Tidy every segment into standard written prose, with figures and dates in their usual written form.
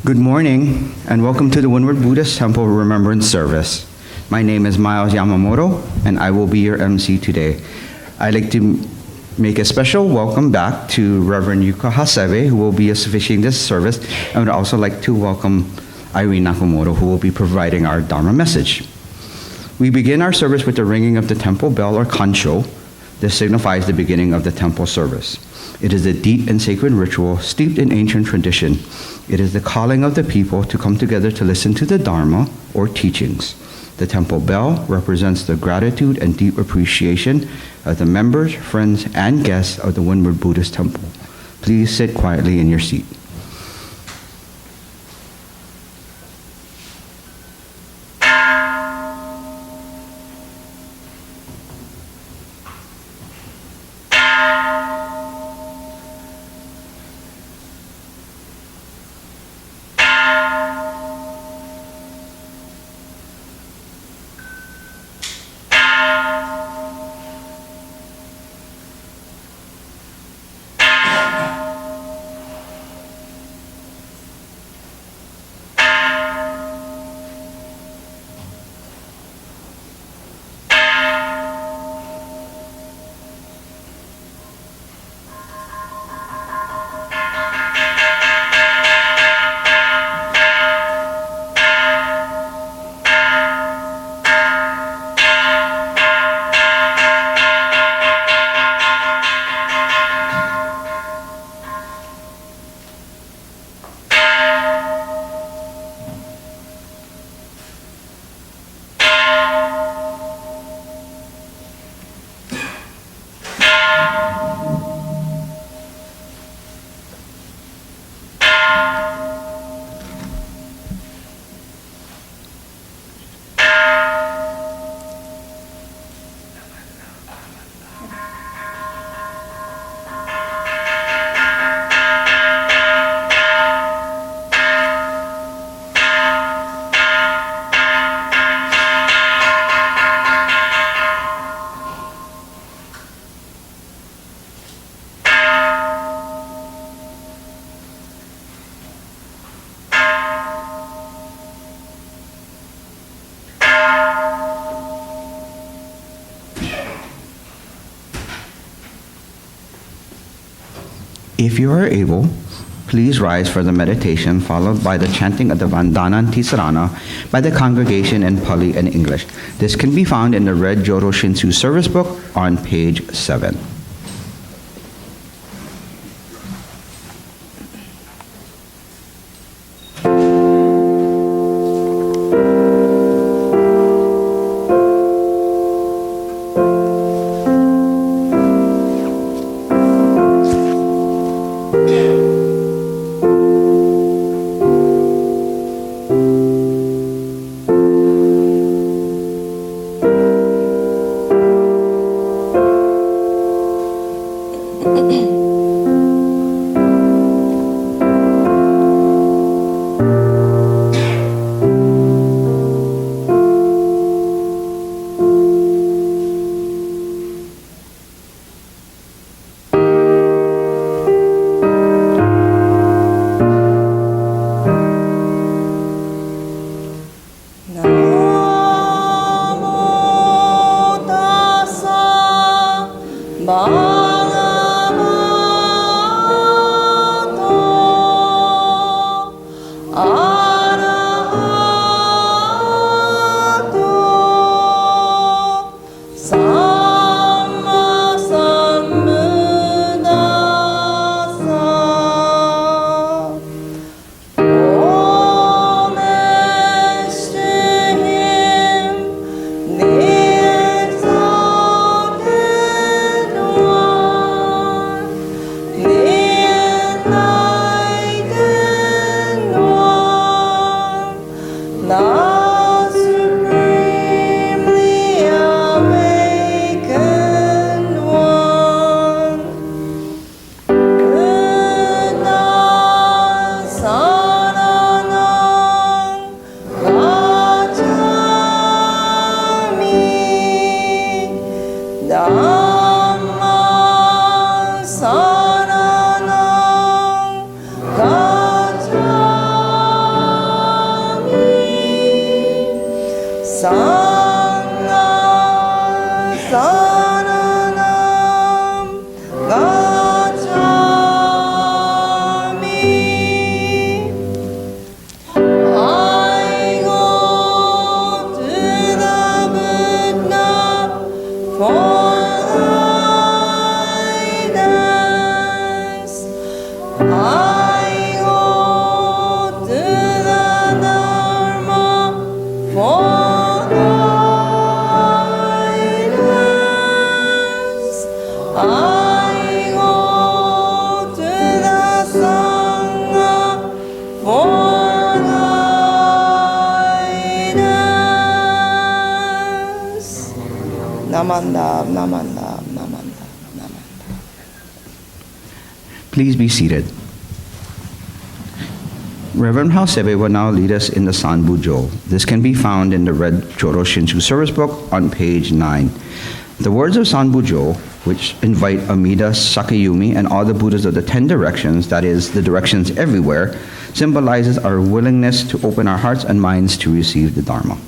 Good morning, and welcome to the Windward Buddhist Temple Remembrance Service. My name is Miles Yamamoto, and I will be your MC today. I'd like to make a special welcome back to Reverend Yuika Hasebe, who will be officiating this service, and would also like to welcome Irene Nakamoto, who will be providing our Dharma message. We begin our service with the ringing of the temple bell, or Kansho. This signifies the beginning of the temple service. It is a deep and sacred ritual steeped in ancient tradition. It is the calling of the people to come together to listen to the Dharma, or teachings. The temple bell represents the gratitude and deep appreciation of the members, friends, and guests of the Windward Buddhist Temple. Please sit quietly in your seat. If you are able, please rise for the meditation, followed by the chanting of the Vandana Ti-Sarana by the congregation in Pali and English. This can be found in the red Jodo Shinshu service book on page 7. Bhagavata Please be seated. Reverend Hasebe will now lead us in the Sanbujo. This can be found in the red Jodo Shinshu Service Book on page 9. The words of Sanbujo, which invite Amida, Sakayumi, and all the Buddhas of the 10 directions, that is, the directions everywhere, symbolizes our willingness to open our hearts and minds to receive the Dharma.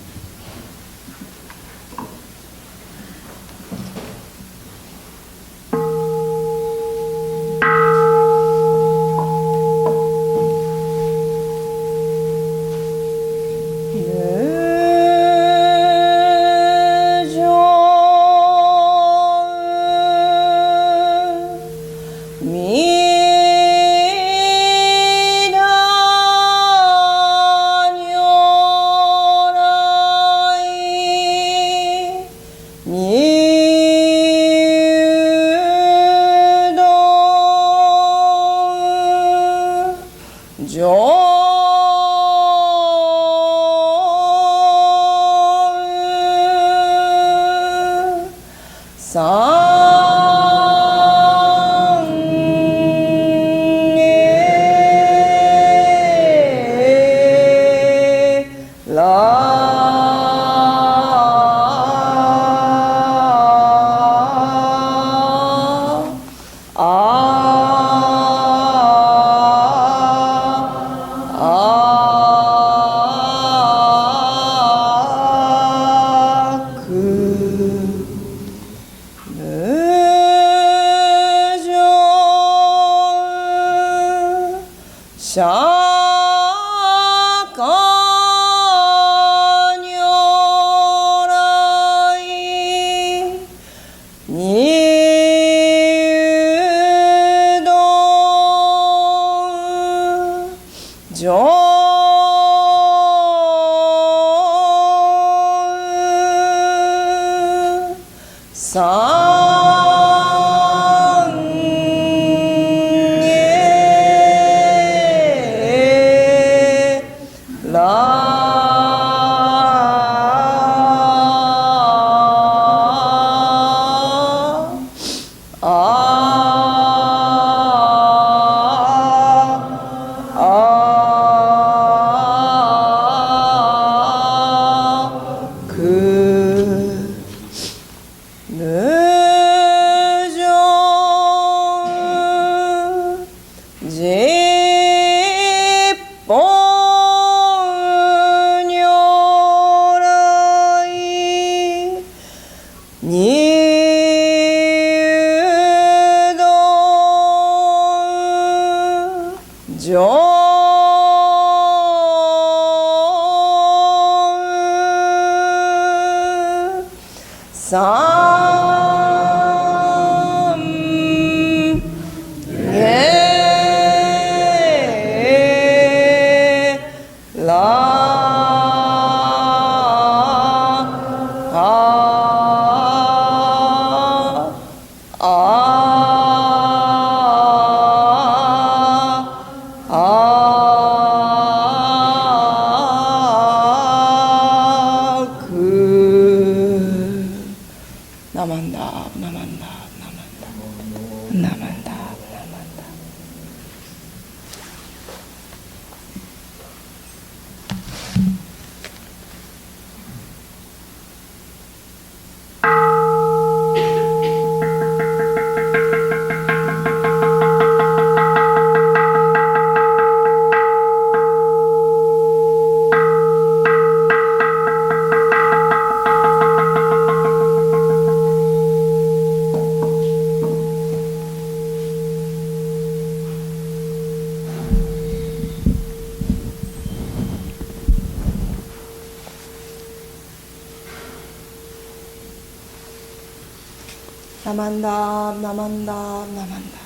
Namanda, namanda, namanda.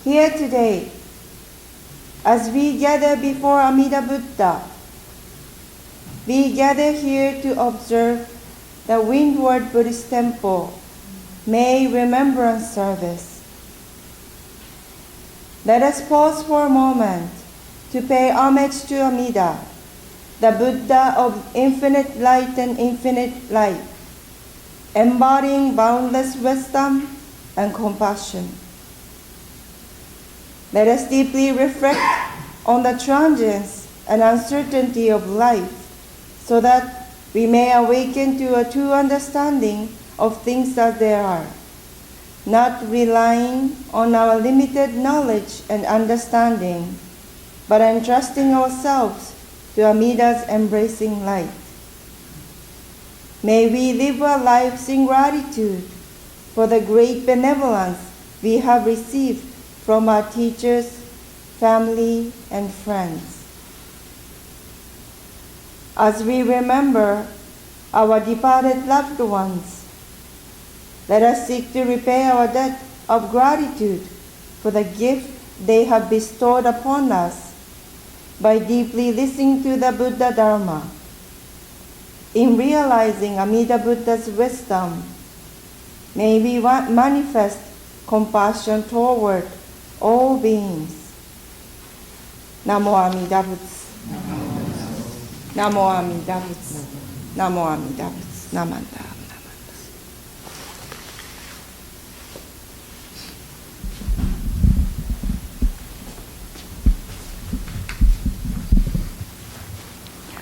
Here today, as we gather before Amida Buddha, we gather here to observe the Windward Buddhist Temple May Remembrance Service. Let us pause for a moment to pay homage to Amida the Buddha of infinite light and infinite life, embodying boundless wisdom and compassion. Let us deeply reflect on the transience and uncertainty of life so that we may awaken to a true understanding of things as they are, not relying on our limited knowledge and understanding, but entrusting ourselves to Amida's embracing light. May we live our lives in gratitude for the great benevolence we have received from our teachers, family, and friends. As we remember our departed loved ones, let us seek to repay our debt of gratitude for the gift they have bestowed upon us by deeply listening to the Buddha Dharma. In realizing Amida Buddha's wisdom, may we manifest compassion toward all beings. Namo Amida Butsu. Namo Amida Butsu. Namo Amida Butsu. Namanda.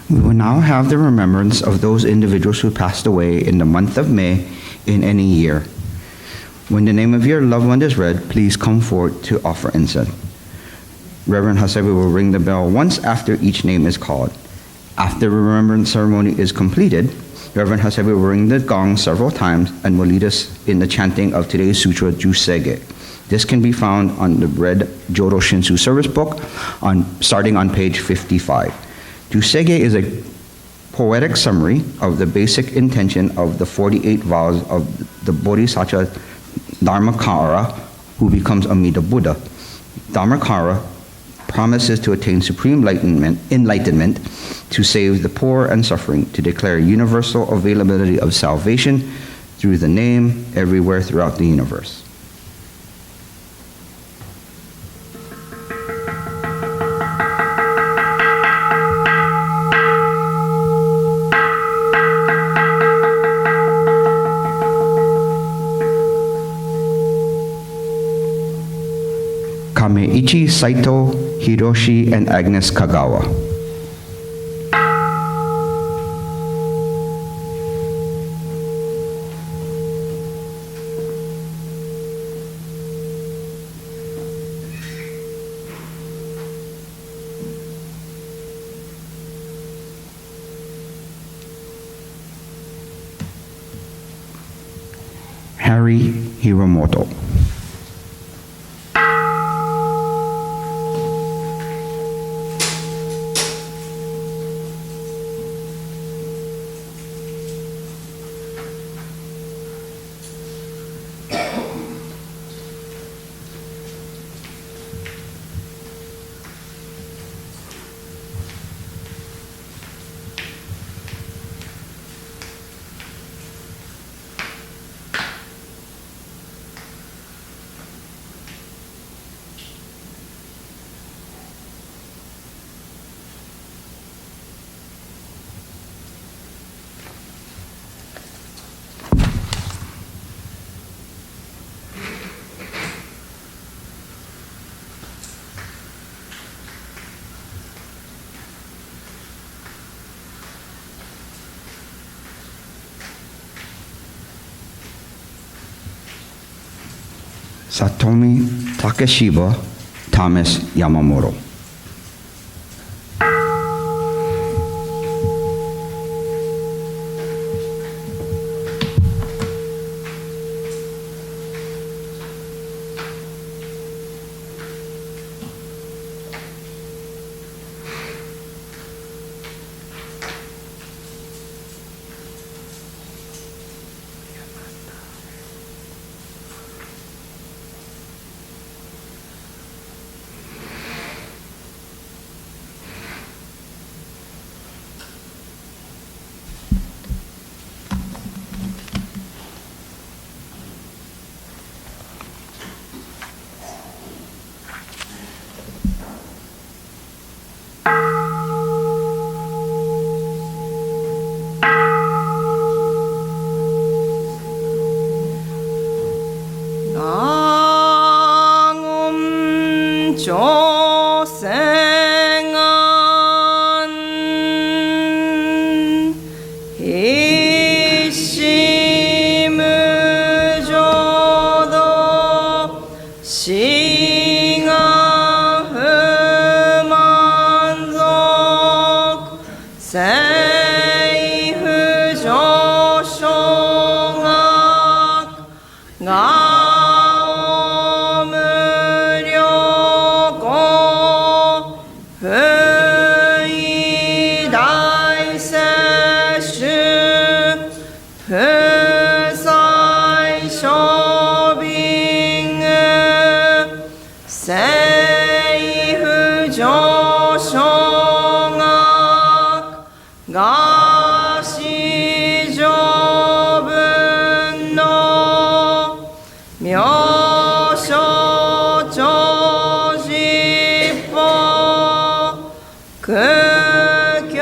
We will now have the remembrance of those individuals who passed away in the month of May in any year. When the name of your loved one is read, please come forward to offer incense. Reverend Hasebe will ring the bell once after each name is called. After the remembrance ceremony is completed, Reverend Hasebe will ring the gong several times and will lead us in the chanting of today's sutra, Juseige. This can be found on the red Jodo Shinshu Service book, starting on page 55. Juseige is a poetic summary of the basic intention of the 48 vows of the Bodhisattva Dharmakara, who becomes Amida Buddha. Dharmakara promises to attain supreme enlightenment, to save the poor and suffering, to declare universal availability of salvation through the name everywhere throughout the universe. Kameichi Saito, Hiroshi, and Agnes Kagawa. Harry Hiromoto. Satomi Takeshiba, Thomas Yamamoto. 一心無浄土志願不満足政府上昇学が無量公不意大摂取不採小便政府上昇学が市上分の妙所長実法空虚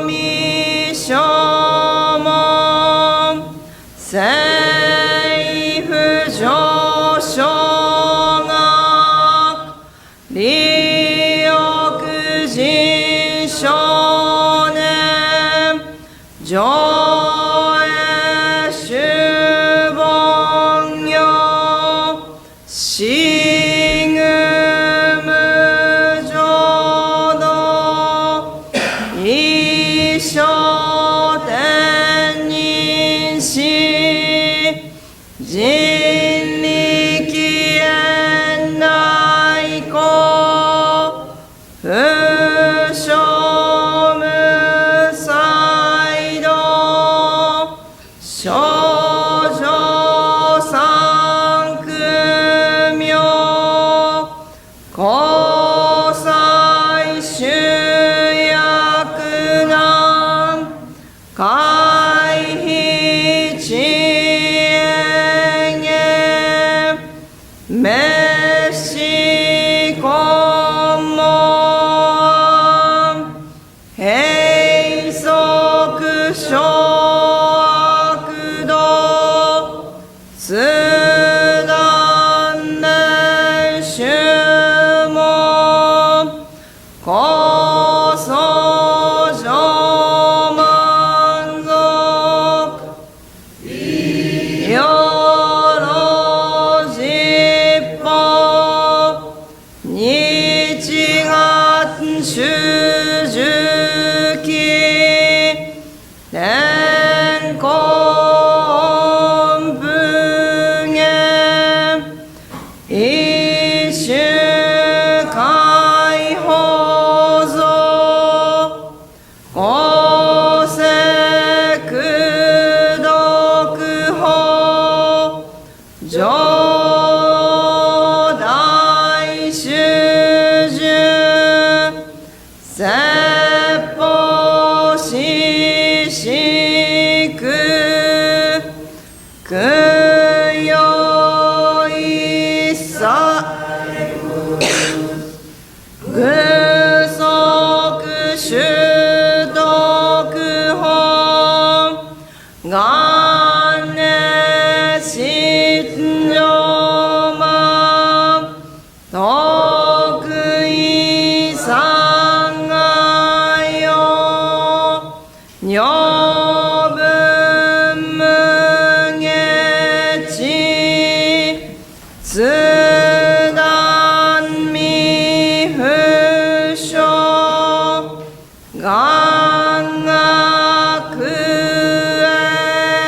未消門政府上昇学利欲人少年上映主凡行死無浄土一生天人死人力縁内向不償無才道少女三苦名交際集約難回避遅延へ滅死根門閉塞小悪道通断念修門高僧上満足よろ実法日月修十期天候文言一種解放像公正功徳法上大衆従説法ししく供養一切具足修徳本元年信条満徳意三愛用女分無下地通断未不詳願学へ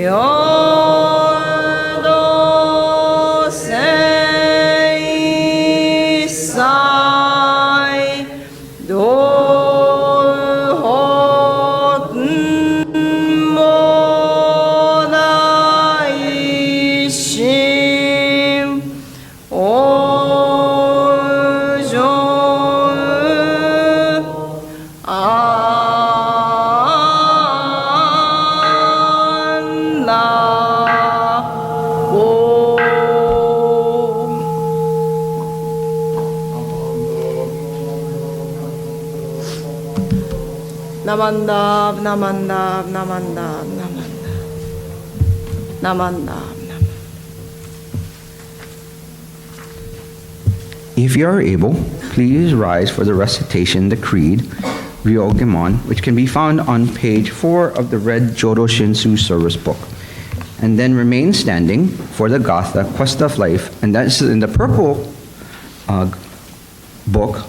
Jodo Shinshu Namandab, namandab, namandab, namandab. Namandab, namandab. If you are able, please rise for the recitation, the Creed, Ryogemon, which can be found on page 4 of the red Jodo Shinshu Service book. And then remain standing for the Gatha, Quest of Life, and that's in the purple book,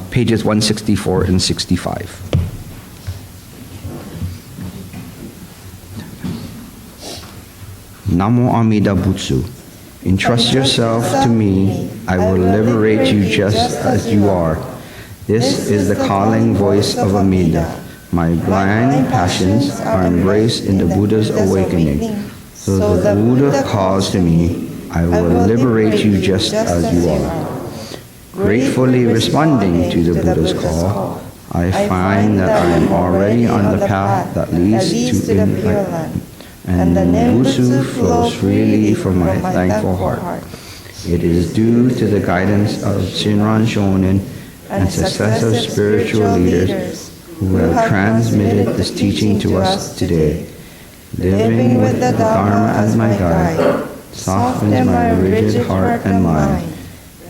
pages 164 and 65. Namo Amida Butsu. Entrust yourself to me, I will liberate you just as you are. This is the calling voice of Amida. My blind passions are embraced in the Buddha's awakening. So the Buddha calls to me, I will liberate you just as you are. Gratefully responding to the Buddha's call, I find that I am already on the path that leads to enlightenment. And the Nembutsu flows freely from my thankful heart. It is due to the guidance of Shinran Shonin and successive spiritual leaders who have transmitted this teaching to us today. Living with the Dharma as my guide softens my rigid heart and mind.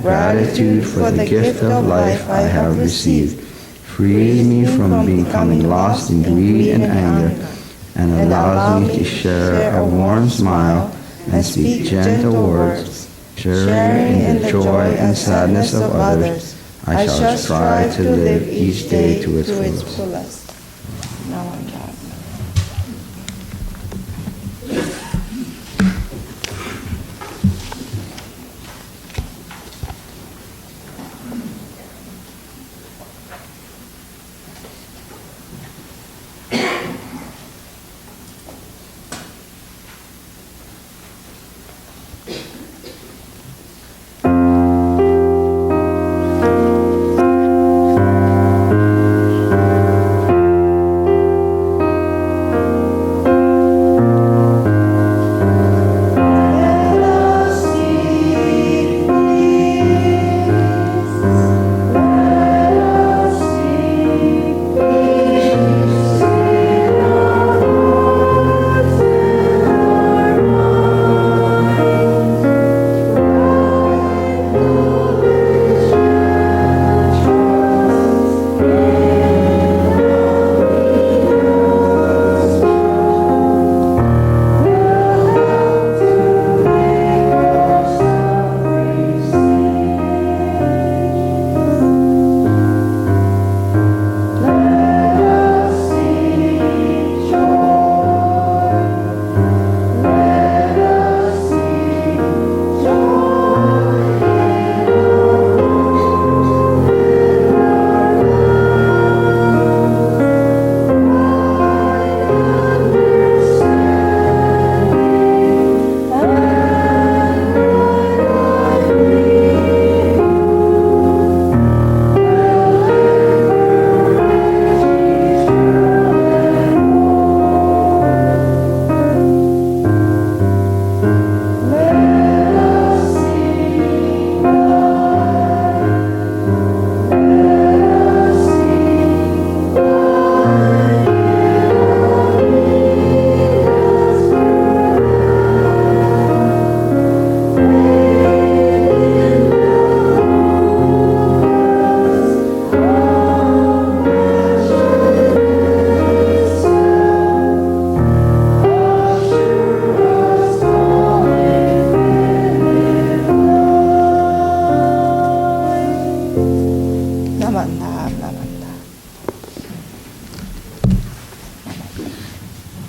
Gratitude for the gift of life I have received frees me from becoming lost in greed and anger, and allows me to share a warm smile and speak gentle words, sharing in the joy and sadness of others. I shall strive to live each day to its fullest.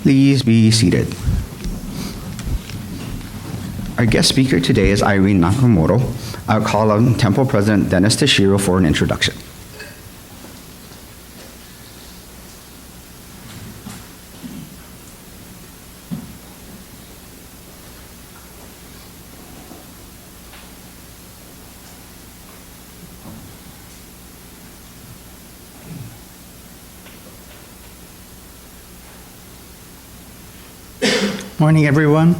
Please be seated. Our guest speaker today is Irene Nakamoto. I'll call on Temple President Dennis Tashiro for an introduction. Morning, everyone.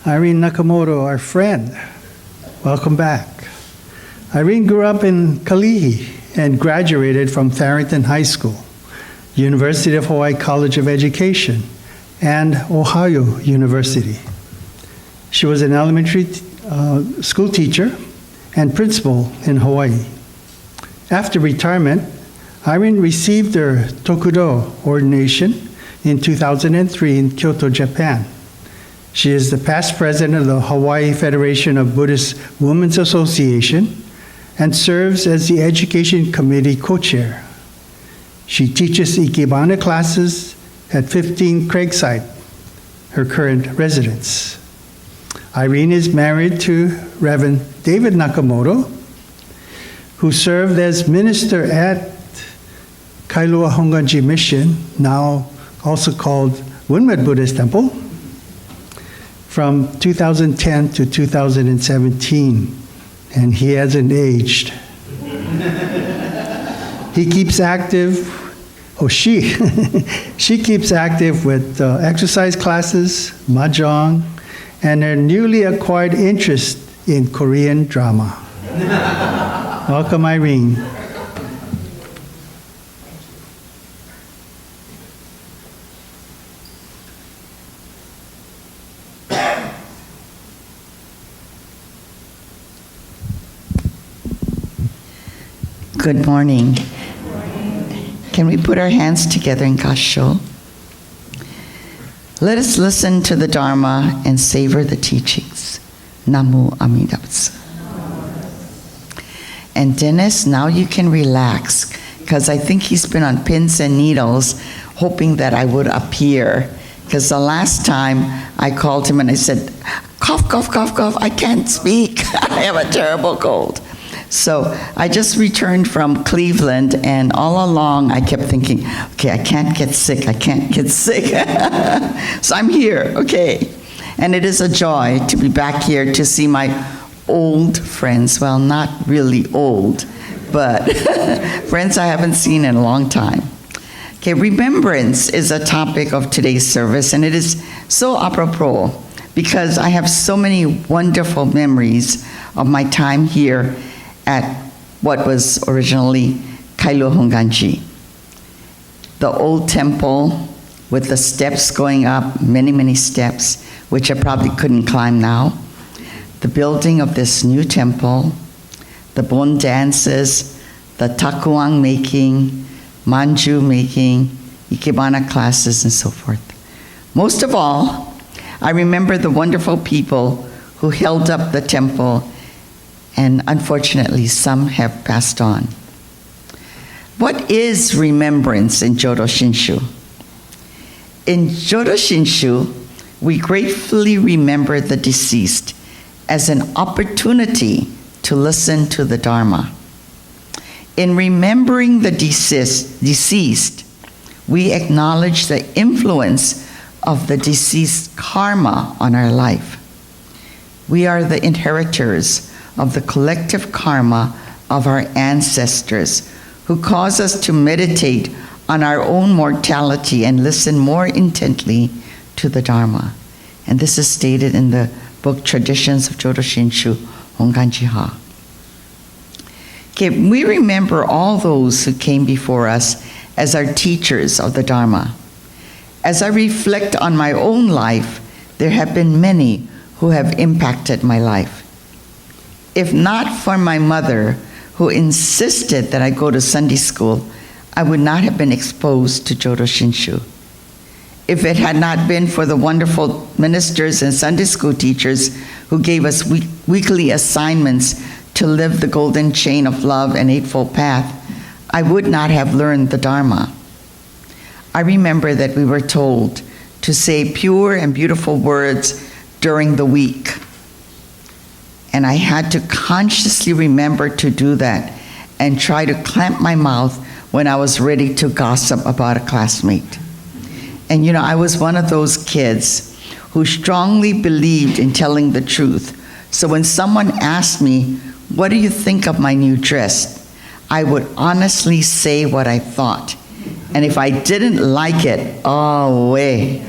Irene Nakamoto, our friend, welcome back. Irene grew up in Kalihi and graduated from Farrington High School, University of Hawaii College of Education, and Ohio University. She was an elementary school teacher and principal in Hawaii. After retirement, Irene received her Tokudo ordination in 2003 in Kyoto, Japan. She is the past president of the Hawaii Federation of Buddhist Women's Association and serves as the Education Committee co-chair. She teaches ikebana classes at 15 Craigside, her current residence. Irene is married to Reverend David Nakamoto, who served as minister at Kailua Hongwanji Mission, now also called Windward Buddhist Temple, from 2010 to 2017, and he hasn't aged. He keeps active, she keeps active with exercise classes, mahjong, and her newly acquired interest in Korean drama. Welcome, Irene. Good morning. Can we put our hands together in Kansho? Let us listen to the Dharma and savor the teachings. Namu Amida Butsu. And Dennis, now you can relax, because I think he's been on pins and needles, hoping that I would appear. Because the last time I called him and I said, cough, cough, cough, cough, I can't speak. I have a terrible cold. So I just returned from Cleveland, and all along I kept thinking, okay, I can't get sick, I can't get sick. So I'm here, okay. And it is a joy to be back here to see my old friends. Well, not really old, but friends I haven't seen in a long time. Okay, remembrance is a topic of today's service, and it is so apropos because I have so many wonderful memories of my time here at what was originally Kailua Hongwanji. The old temple with the steps going up, many, many steps, which I probably couldn't climb now. The building of this new temple, the bon dances, the takuang making, manju making, ikebana classes, and so forth. Most of all, I remember the wonderful people who held up the temple, and unfortunately, some have passed on. What is remembrance in Jodo Shinshu? In Jodo Shinshu, we gratefully remember the deceased as an opportunity to listen to the Dharma. In remembering the deceased, we acknowledge the influence of the deceased karma on our life. We are the inheritors of the collective karma of our ancestors who cause us to meditate on our own mortality and listen more intently to the Dharma. And this is stated in the book Traditions of Jodo Shinshu Hongwanji Ha. Okay, we remember all those who came before us as our teachers of the Dharma. As I reflect on my own life, there have been many who have impacted my life. If not for my mother, who insisted that I go to Sunday school, I would not have been exposed to Jodo Shinshu. If it had not been for the wonderful ministers and Sunday school teachers who gave us weekly assignments to live the golden chain of love and Eightfold Path, I would not have learned the Dharma. I remember that we were told to say pure and beautiful words during the week. And I had to consciously remember to do that and try to clamp my mouth when I was ready to gossip about a classmate. And I was one of those kids who strongly believed in telling the truth. So when someone asked me, "What do you think of my new dress?" I would honestly say what I thought. And if I didn't like it, oh, way,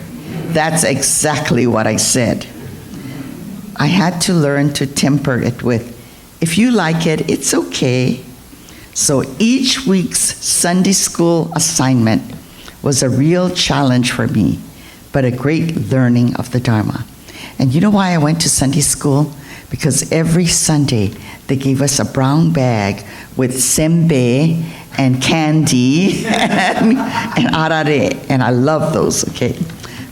that's exactly what I said. I had to learn to temper it with, "If you like it, it's okay." So each week's Sunday school assignment was a real challenge for me, but a great learning of the Dharma. And you know why I went to Sunday school? Because every Sunday they gave us a brown bag with senbei and candy and arare, and I love those, okay?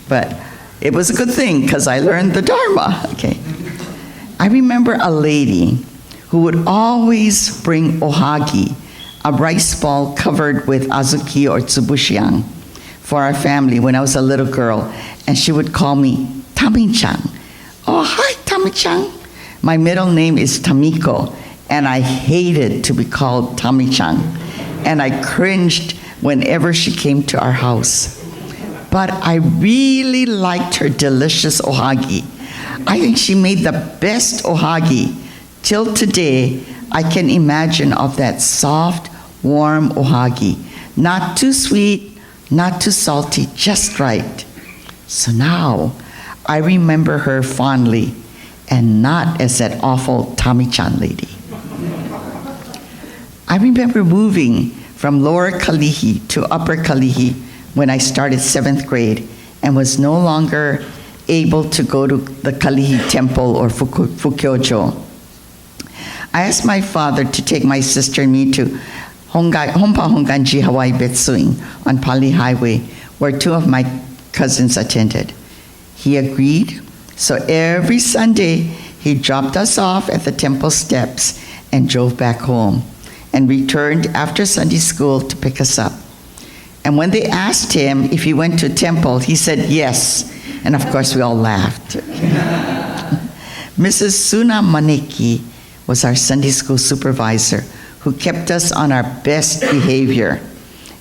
But it was a good thing because I learned the Dharma, okay? I remember a lady who would always bring ohagi, a rice ball covered with azuki or tsubushiyang, for our family when I was a little girl, and she would call me Tami-chan. "Oh, hi, Tami-chan." My middle name is Tamiko, and I hated to be called Tami-chan, and I cringed whenever she came to our house. But I really liked her delicious ohagi. I think she made the best ohagi. Till today, I can imagine of that soft, warm ohagi. Not too sweet, not too salty, just right. So now, I remember her fondly, and not as that awful Tami-chan lady. I remember moving from Lower Kalihi to Upper Kalihi when I started 7th grade and was no longer able to go to the Kalihi Temple or Fukyojo. I asked my father to take my sister and me to Honpa Hongwanji Hawaii Betsuin on Pali Highway, where 2 of my cousins attended. He agreed, so every Sunday he dropped us off at the temple steps and drove back home and returned after Sunday school to pick us up. And when they asked him if he went to temple, he said yes. And of course we all laughed. Mrs. Suna Maneki was our Sunday school supervisor who kept us on our best behavior.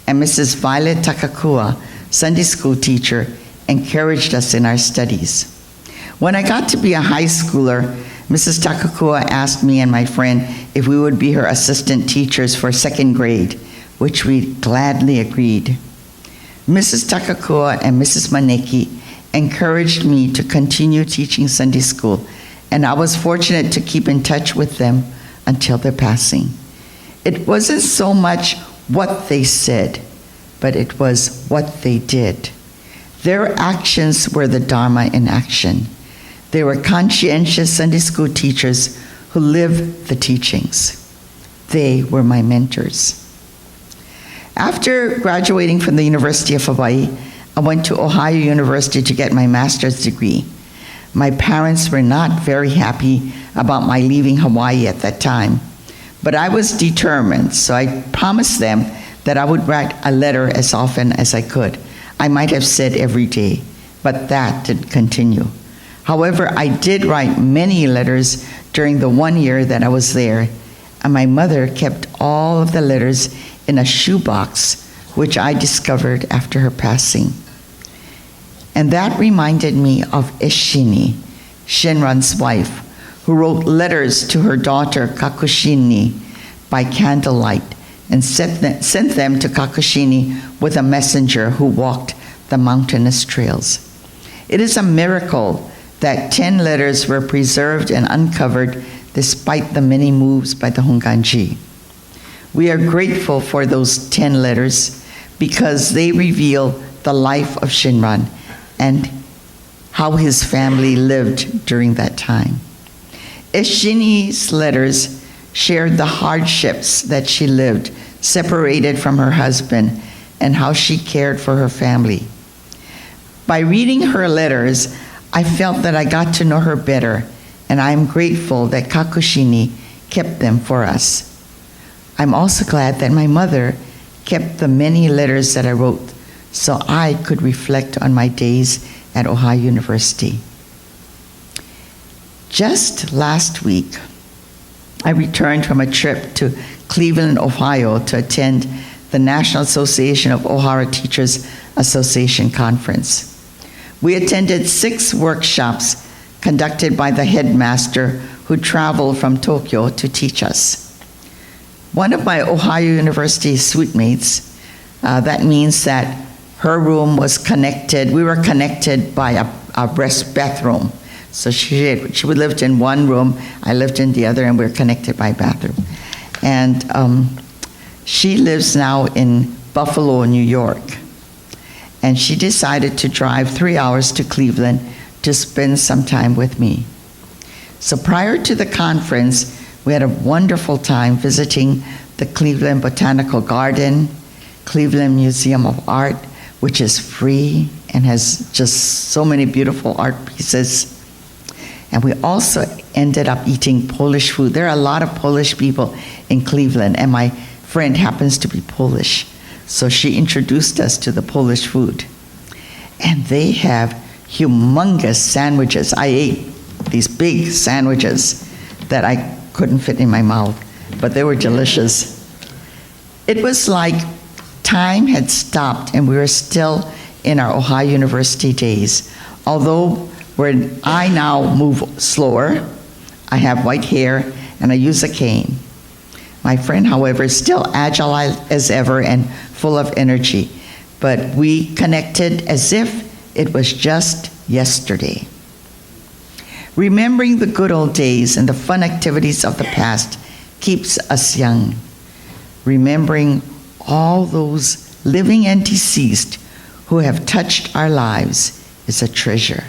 And Mrs. Violet Takakua, Sunday school teacher, encouraged us in our studies. When I got to be a high schooler, Mrs. Takakua asked me and my friend if we would be her assistant teachers for 2nd grade, which we gladly agreed. Mrs. Takakua and Mrs. Maneki encouraged me to continue teaching Sunday school, and I was fortunate to keep in touch with them until their passing. It wasn't so much what they said, but it was what they did. Their actions were the Dharma in action. They were conscientious Sunday school teachers who lived the teachings. They were my mentors. After graduating from the University of Hawaii, I went to Ohio University to get my master's degree. My parents were not very happy about my leaving Hawaii at that time, but I was determined, so I promised them that I would write a letter as often as I could. I might have said every day, but that didn't continue. However, I did write many letters during the 1 year that I was there, and my mother kept all of the letters in a shoebox, which I discovered after her passing. And that reminded me of Eshini, Shinran's wife, who wrote letters to her daughter Kakushini by candlelight and sent them to Kakushini with a messenger who walked the mountainous trails. It is a miracle that 10 letters were preserved and uncovered despite the many moves by the Hongwanji. We are grateful for those 10 letters because they reveal the life of Shinran and how his family lived during that time. Eshini's letters shared the hardships that she lived, separated from her husband, and how she cared for her family. By reading her letters, I felt that I got to know her better, and I am grateful that Kakushini kept them for us. I'm also glad that my mother kept the many letters that I wrote so I could reflect on my days at Ohio University. Just last week, I returned from a trip to Cleveland, Ohio to attend the National Association of Ohara Teachers Association Conference. We attended 6 workshops conducted by the headmaster who traveled from Tokyo to teach us. One of my Ohio University suite mates, that means that her room was connected, we were connected by a bathroom. So she lived in one room, I lived in the other, and we were connected by bathroom. And she lives now in Buffalo, New York. And she decided to drive 3 hours to Cleveland to spend some time with me. So prior to the conference, we had a wonderful time visiting the Cleveland Botanical Garden, Cleveland Museum of Art, which is free and has just so many beautiful art pieces. And we also ended up eating Polish food. There are a lot of Polish people in Cleveland, and my friend happens to be Polish. So she introduced us to the Polish food. And they have humongous sandwiches. I ate these big sandwiches that I couldn't fit in my mouth, but they were delicious. It was like time had stopped and we were still in our Ohio University days. Although I now move slower, I have white hair, and I use a cane. My friend, however, is still agile as ever and full of energy, but we connected as if it was just yesterday. Remembering the good old days and the fun activities of the past keeps us young. Remembering all those living and deceased who have touched our lives is a treasure.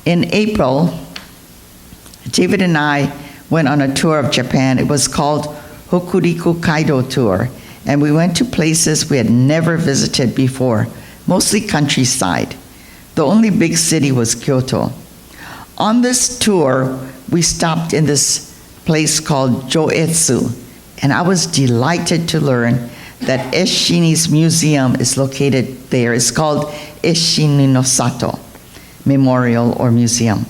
In April, David and I went on a tour of Japan. It was called Hokuriku Kaido Tour, and we went to places we had never visited before, mostly countryside. The only big city was Kyoto. On this tour, we stopped in this place called Joetsu, and I was delighted to learn that Eshini's museum is located there. It's called Eshini no Sato Memorial or Museum,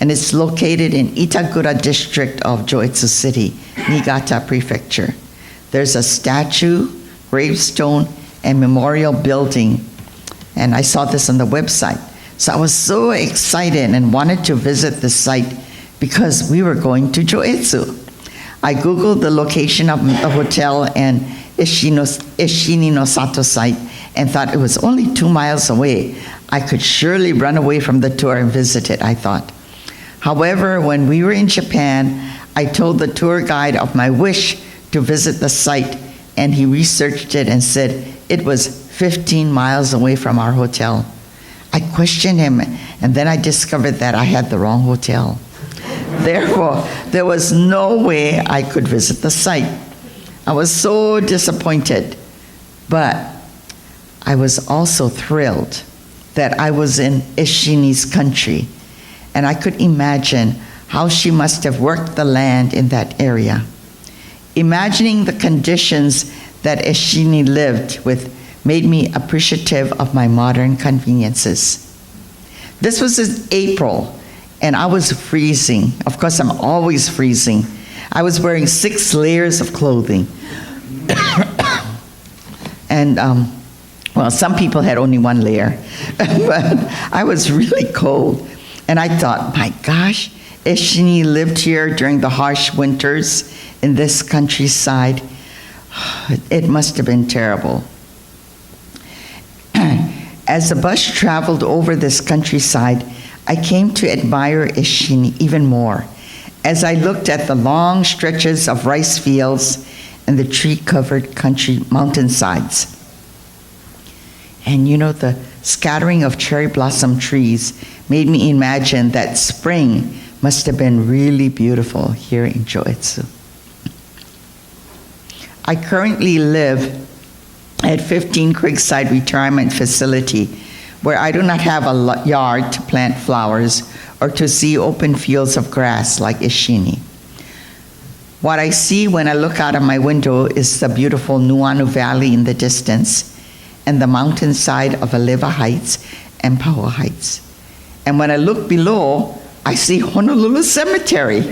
and it's located in Itagura district of Joetsu City, Niigata Prefecture. There's a statue, gravestone, and memorial building, and I saw this on the website. So I was so excited and wanted to visit the site because we were going to Joetsu. I Googled the location of the hotel and Eshini no Sato site and thought it was only 2 miles away. I could surely run away from the tour and visit it, I thought. However, when we were in Japan, I told the tour guide of my wish to visit the site, and he researched it and said it was 15 miles away from our hotel. I questioned him, and then I discovered that I had the wrong hotel. Therefore, there was no way I could visit the site. I was so disappointed, but I was also thrilled that I was in Eshini's country, and I could imagine how she must have worked the land in that area. Imagining the conditions that Eshini lived with made me appreciative of my modern conveniences. This was in April, and I was freezing. Of course, I'm always freezing. I was wearing 6 layers of clothing. And, well, some people had only 1 layer, but I was really cold. And I thought, my gosh, Eshini lived here during the harsh winters in this countryside. It must have been terrible. As the bus traveled over this countryside, I came to admire Eshini even more as I looked at the long stretches of rice fields and the tree-covered country mountainsides. And you know, the scattering of cherry blossom trees made me imagine that spring must have been really beautiful here in Joetsu. I currently live at 15 Creekside Retirement Facility, where I do not have a yard to plant flowers or to see open fields of grass like Eshini. What I see when I look out of my window is the beautiful Nuuanu Valley in the distance and the mountainside of Oliva Heights and Powell Heights. And when I look below, I see Honolulu Cemetery,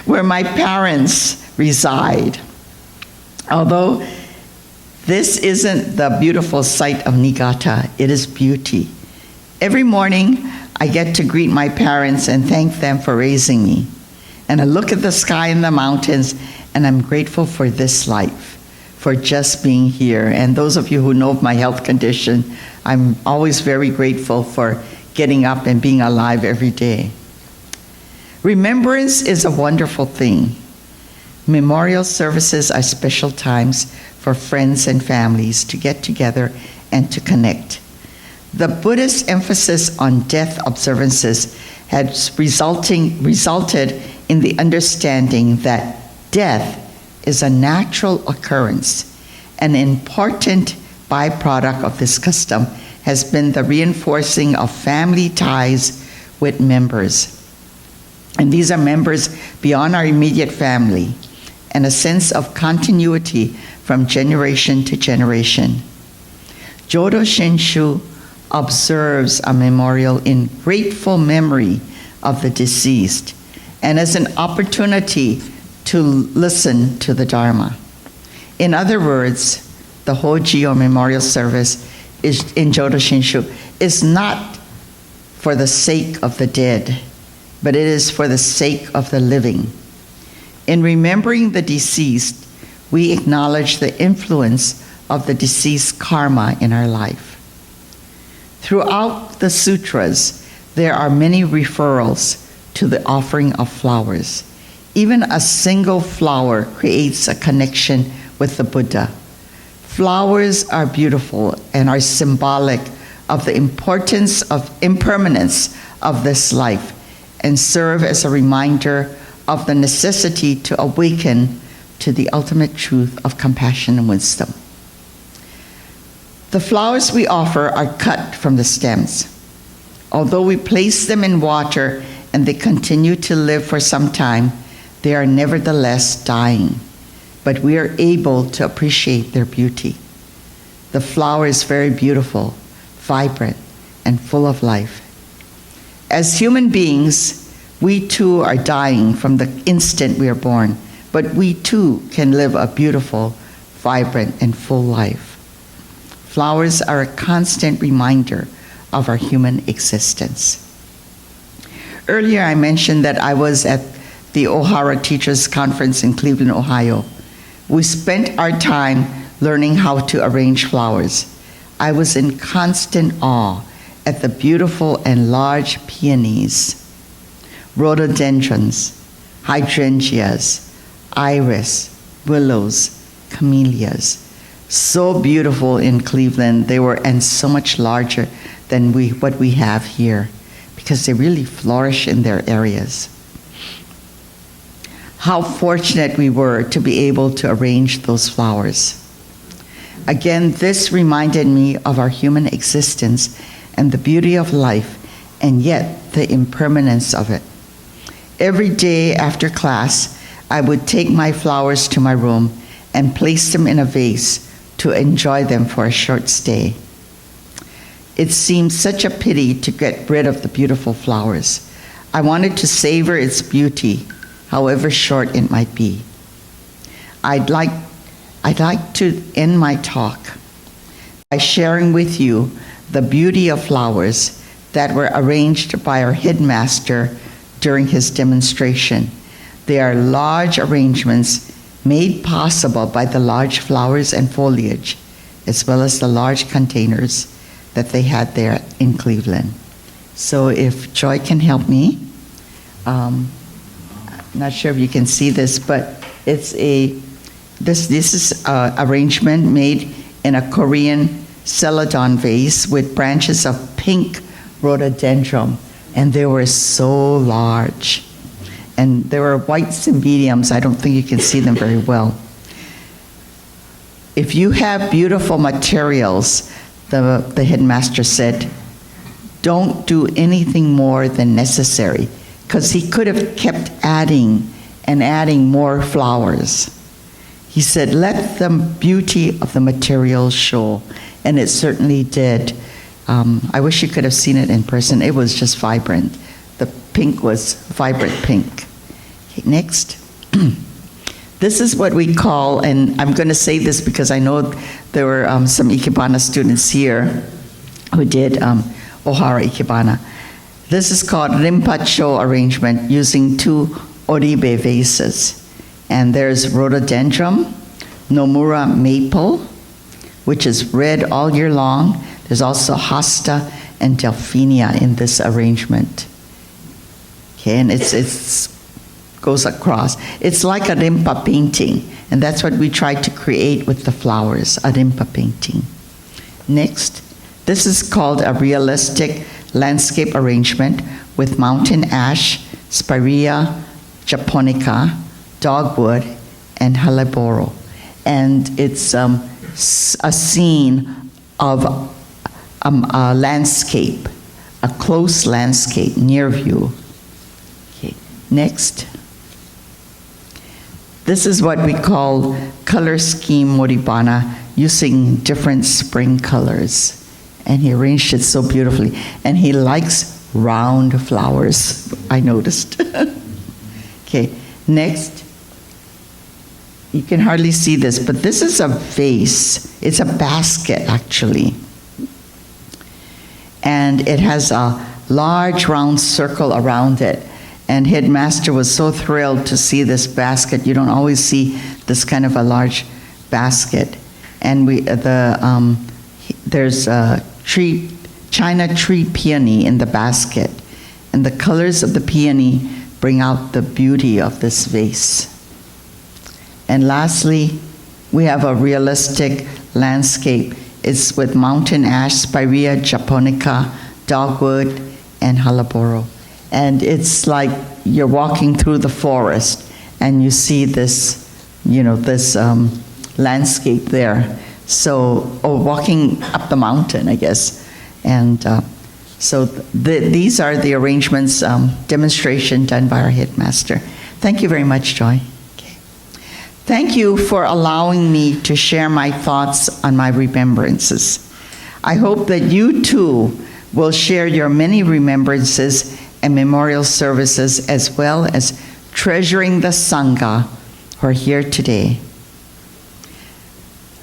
where my parents reside. Although this isn't the beautiful site of Niigata, it is beauty. Every morning, I get to greet my parents and thank them for raising me. And I look at the sky and the mountains, and I'm grateful for this life, for just being here. And those of you who know of my health condition, I'm always very grateful for getting up and being alive every day. Remembrance is a wonderful thing. Memorial services are special times for friends and families to get together and to connect. The Buddhist emphasis on death observances has resulted in the understanding that death is a natural occurrence. An important byproduct of this custom has been the reinforcing of family ties with members. And these are members beyond our immediate family, and a sense of continuity from generation to generation. Jodo Shinshu observes a memorial in grateful memory of the deceased and as an opportunity to listen to the Dharma. In other words, the Hoji or memorial service is in Jodo Shinshu is not for the sake of the dead, but it is for the sake of the living. In remembering the deceased, we acknowledge the influence of the deceased karma in our life. Throughout the sutras, there are many referrals to the offering of flowers. Even a single flower creates a connection with the Buddha. Flowers are beautiful and are symbolic of the importance of impermanence of this life and serve as a reminder of the necessity to awaken to the ultimate truth of compassion and wisdom. The flowers we offer are cut from the stems. Although we place them in water and they continue to live for some time, they are nevertheless dying, but we are able to appreciate their beauty. The flower is very beautiful, vibrant, and full of life. As human beings, we too are dying from the instant we are born, but we too can live a beautiful, vibrant, and full life. Flowers are a constant reminder of our human existence. Earlier I mentioned that I was at the O'Hara Teachers Conference in Cleveland, Ohio. We spent our time learning how to arrange flowers. I was in constant awe at the beautiful and large peonies, rhododendrons, hydrangeas, iris, willows, camellias. So beautiful in Cleveland. They were, and so much larger than what we have here, because they really flourish in their areas. How fortunate we were to be able to arrange those flowers. Again, this reminded me of our human existence and the beauty of life, and yet the impermanence of it. Every day after class, I would take my flowers to my room and place them in a vase to enjoy them for a short stay. It seemed such a pity to get rid of the beautiful flowers. I wanted to savor its beauty, however short it might be. I'd like to end my talk by sharing with you the beauty of flowers that were arranged by our headmaster during his demonstration. They are large arrangements made possible by the large flowers and foliage, as well as the large containers that they had there in Cleveland. So if Joy can help me, I'm not sure if you can see this, but it's this is an arrangement made in a Korean celadon vase with branches of pink rhododendron, and they were so large. And there were whites and mediums. I don't think you can see them very well. If you have beautiful materials, the headmaster said, don't do anything more than necessary, because he could have kept adding and adding more flowers. He said, let the beauty of the materials show, and it certainly did. I wish you could have seen it in person. It was just vibrant. The pink was vibrant pink. Okay, next. This is what we call, and I'm going to say this because I know there were some ikebana students here who did ohara ikebana. This is called rinpacho arrangement using 2 oribe vases. And there's rhododendron, Nomura maple, which is red all year long. There's also hosta and delphinia in this arrangement. Okay, and it's goes across. It's like a rimpa painting, and that's what we tried to create with the flowers, a rimpa painting. Next, this is called a realistic landscape arrangement with mountain ash, spirea japonica, dogwood, and helleboro. And it's a scene of a landscape, a close landscape, near view. Okay, next. This is what we call color scheme moribana, using different spring colors. And he arranged it so beautifully. And he likes round flowers, I noticed. Okay, next. You can hardly see this, but this is a vase. It's a basket, actually. And it has a large round circle around it. And Headmaster was so thrilled to see this basket. You don't always see this kind of a large basket. And there's a tree, China tree peony in the basket. And the colors of the peony bring out the beauty of this vase. And lastly, we have a realistic landscape. It's with mountain ash, spirea japonica, dogwood, and helleboro. And it's like you're walking through the forest and you see this, this landscape there. So, or walking up the mountain, I guess. And so these are the arrangements, demonstration done by our headmaster. Thank you very much, Joy. Okay. Thank you for allowing me to share my thoughts on my remembrances. I hope that you too will share your many remembrances and memorial services, as well as treasuring the Sangha who are here today.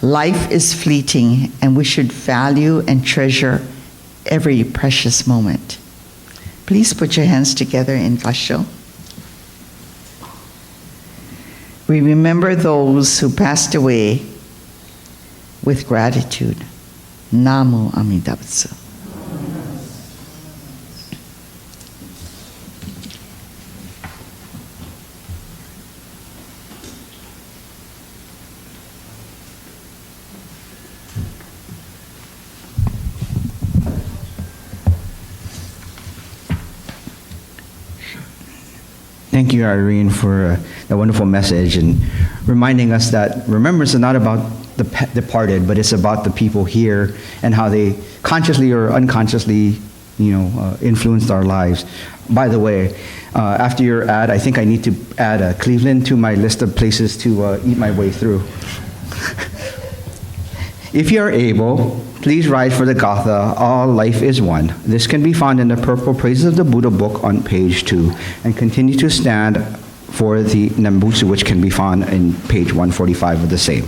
Life is fleeting, and we should value and treasure every precious moment. Please put your hands together in Kansho. We remember those who passed away with gratitude. Namo Amida Butsu. Thank you, Irene, for that wonderful message and reminding us that remembrance is not about the departed, but it's about the people here and how they consciously or unconsciously, influenced our lives. By the way, after your ad, I think I need to add Cleveland to my list of places to eat my way through. If you are able, please write for the Gatha, All Life is One. This can be found in the Purple Praises of the Buddha book on page 2, and continue to stand for the Nembutsu, which can be found in page 145 of the same.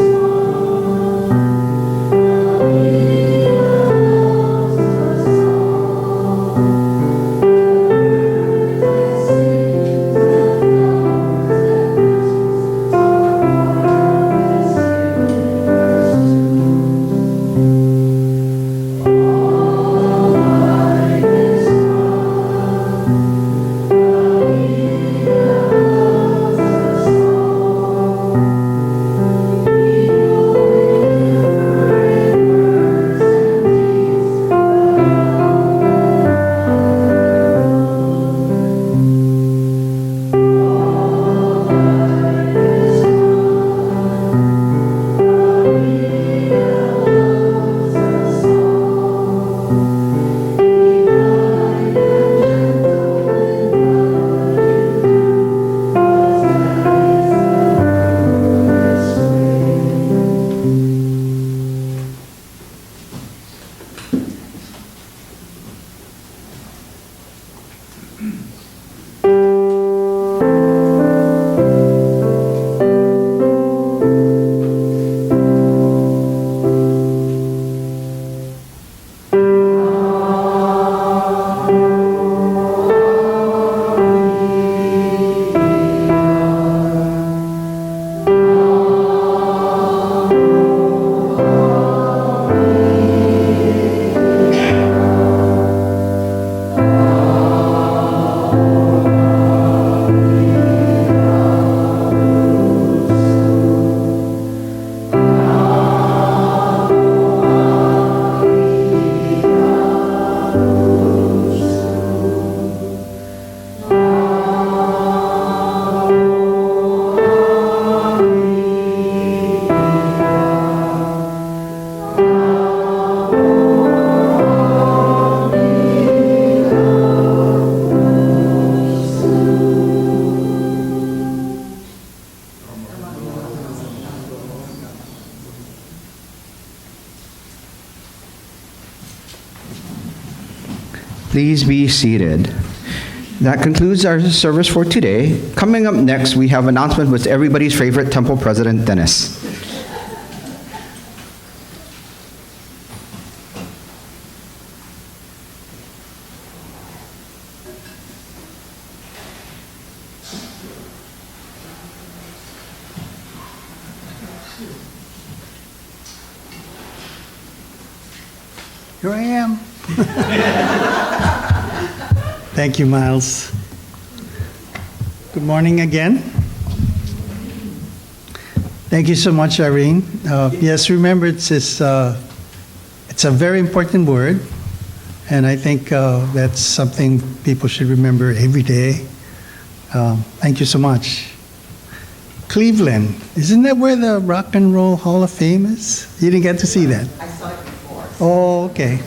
All Please be seated. That concludes our service for today. Coming up next, we have announcement with everybody's favorite temple president, Dennis. Here I am. Thank you, Miles. Good morning again. Thank you so much, Irene. Yes, remembrance is it's a very important word, and I think that's something people should remember every day. Thank you so much. Cleveland, isn't that where the Rock and Roll Hall of Fame is? You didn't get to see that? I saw it before. Oh, okay.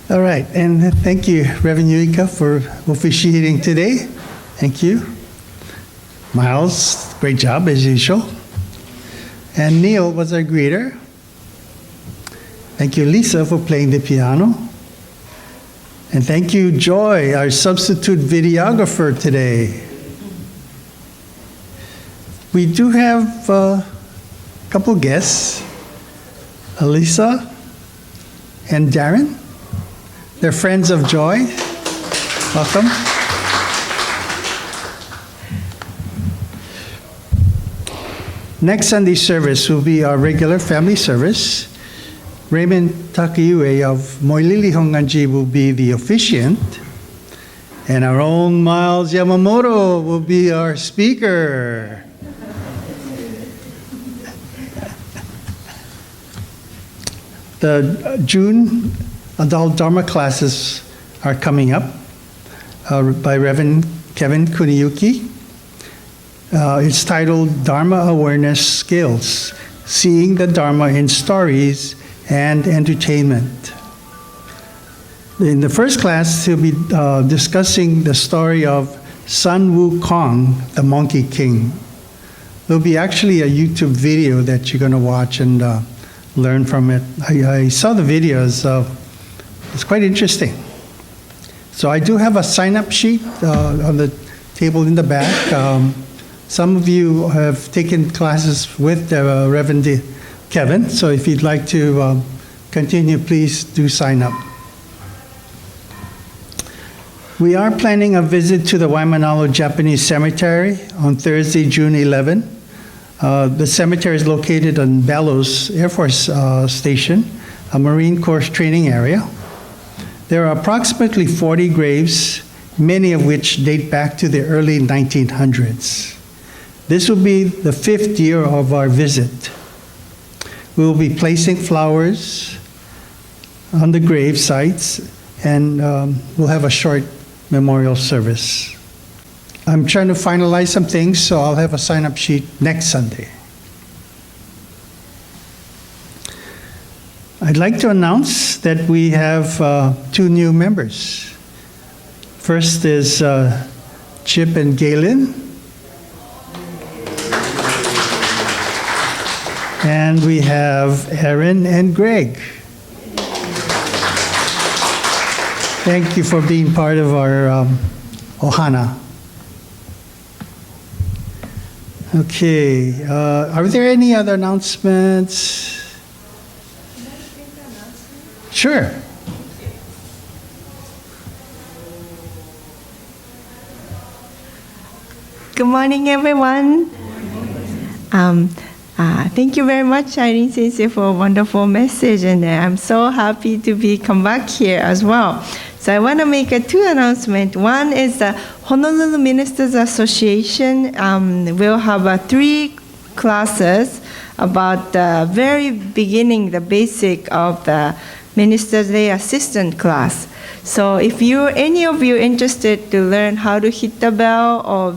All right, and thank you, Reverend Yuika, for officiating today. Thank you. Miles, great job as usual. And Neil was our greeter. Thank you, Lisa, for playing the piano. And thank you, Joy, our substitute videographer today. We do have a couple guests, Elisa and Darren. They're friends of Joy. Welcome. Next Sunday service will be our regular family service. Raymond Takayue of Moilili Hongwanji will be the officiant. And our own Miles Yamamoto will be our speaker. The June adult Dharma classes are coming up by Reverend Kevin Kuniyuki. It's titled Dharma Awareness Skills, Seeing the Dharma in Stories and Entertainment. In the first class, he'll be discussing the story of Sun Wukong, the Monkey King. There'll be actually a YouTube video that you're going to watch and learn from it. I saw the videos. It's quite interesting. So I do have a sign-up sheet on the table in the back. Some of you have taken classes with Reverend Kevin, so if you'd like to continue, please do sign up. We are planning a visit to the Waimanalo Japanese Cemetery on Thursday, June 11. The cemetery is located on Bellows Air Force Station, a Marine Corps training area. There are approximately 40 graves, many of which date back to the early 1900s. This will be the 5th year of our visit. We will be placing flowers on the grave sites, and we'll have a short memorial service. I'm trying to finalize some things, so I'll have a sign-up sheet next Sunday. I'd like to announce that we have 2 new members. First is Chip and Galen. And we have Erin and Greg. Thank you for being part of our Ohana. Okay, are there any other announcements? Sure. Good morning, everyone. Thank you very much, Irene Sensei, for a wonderful message, and I'm so happy to come back here as well. So I want to make 2 announcements. One is the Honolulu Ministers Association will have 3 classes about the very beginning, the basic of the Minister's Day Assistant class. So if any of you interested to learn how to hit the bell or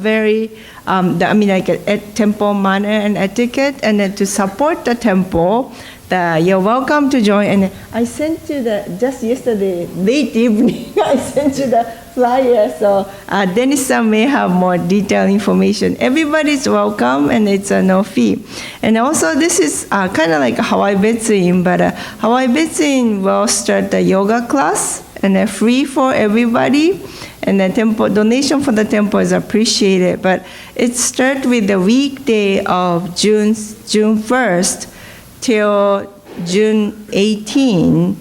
temple manner and etiquette, and then to support the temple, you're welcome to join. And I sent you just yesterday, late evening, I sent you the flyer. So Dennis-san may have more detailed information. Everybody's welcome, and it's no fee. And also, this is kind of like Hawaii Betsuin, but Hawaii Betsuin will start a yoga class, and free for everybody. And the temple donation for the temple is appreciated. But it starts with the weekday of June 1st till June 18.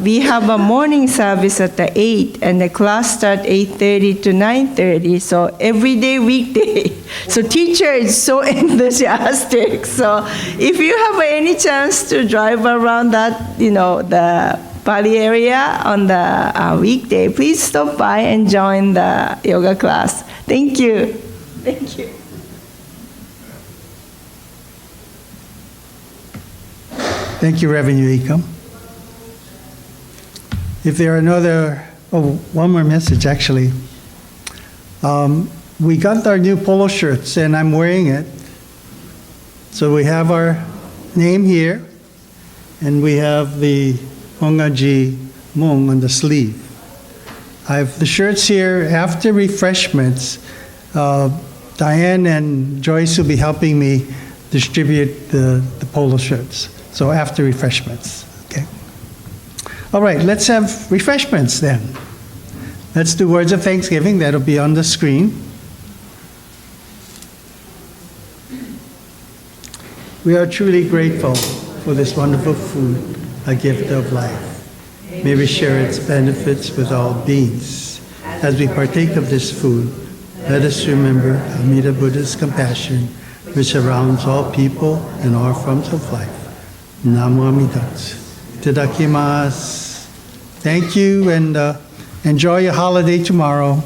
We have a morning service at the 8, and the class starts 8:30 to 9:30. So every day, weekday. So teacher is so enthusiastic. So if you have any chance to drive around that, the Pali area on the weekday, please stop by and join the yoga class. Thank you. Thank you. Thank you, Reverend Yuika. If there are one more message actually. We got our new polo shirts and I'm wearing it. So we have our name here and we have the Hongwanji Mung on the sleeve. I have the shirts here after refreshments. Diane and Joyce will be helping me distribute the polo shirts. So after refreshments, okay? All right, let's have refreshments then. Let's do words of thanksgiving. That'll be on the screen. We are truly grateful for this wonderful food, a gift of life. May we share its benefits with all beings. As we partake of this food, let us remember Amida Buddha's compassion, which surrounds all people and all forms of life. Namo Amidatsu. Itadakimasu. Thank you, and enjoy your holiday tomorrow.